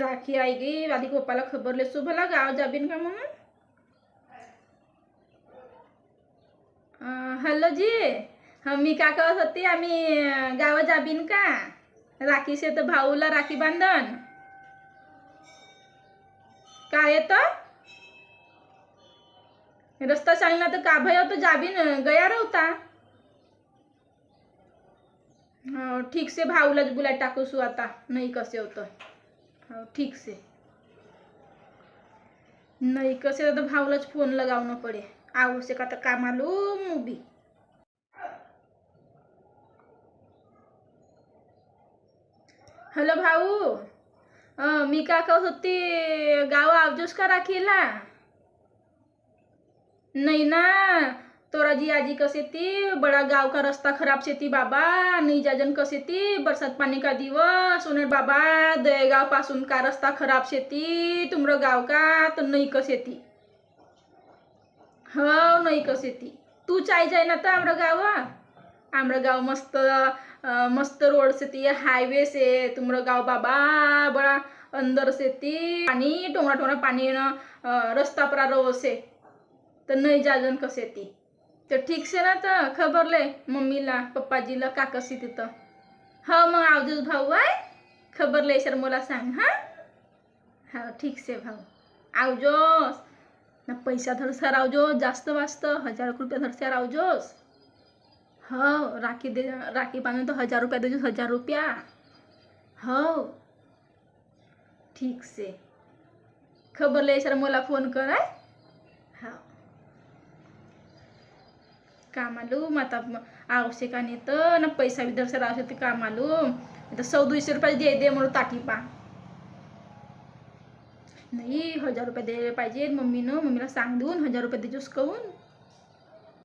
राखी आई गई आधी पप्पाला खबर लेसू भला गाव जाबीन का म्हणून. हॅलो जी, मी का कहत होती आम्ही गाव जाबीन का राखी से तर भाऊला राखी बांधन काय येतं रस्ता सांगना तर का भय तो जाबीन गया रहता. हो ठीक से भाऊलाच बुलाय टाकूसू आता नाही कसे होतं. हो ठीक से नाही कसे तर भाऊलाच फोन लगावणं पडे आवश्यक आता का मालूम उभी. हॅलो भाऊ, मी का कहत होती गाव आवजोस का राखीला. नहीं ना तोरा जी आजी कसे थी बड़ा गांव का रास्ता खराब से थी बाबा नहीं जाजन कसे थी बरसात पानी का दिवस उन्हें बाबा दहेगाव पासून का रास्ता खराब से थी तुमरा गाव का तो नहीं कसे थी. हो नहीं कसे थी तू चाय जाए ना तर आमरा गाव मस्त मस्त रोड से थी हाईवे से तुमरा गाव बाबा बड़ा अंदर से थी पानी टोंगरा टोंगरा पानी रस्ता पर रो से तर नहीं जाजन कसे ती तर ठीक से ना तर खबर ले मम्मीला पप्पाजीला का कशी तिथं. हो मग आवजोस भाऊ आहे खबर ले सर मला सांग. हा ठीक से भाऊ आवजोस ना पैसा धरसार आवजोस जास्त वाजत 1000 रुपया धरसार आवजोस. हो राखी बांधून तो 1000 रुपया देजोस 1000 रुपया. हो ठीक से खबर ले सर मला फोन कर आहे. हा का मालूम आता आवश्यक नाही तर ना पैसा विदर सर आवश्यक का मालूम आता 100-200 रुपये दे म्हणून ताटी पा नाही 1000 रुपये द्यायला पाहिजे मम्मीला सांग देऊन 1000 रुपये देजोस कहून.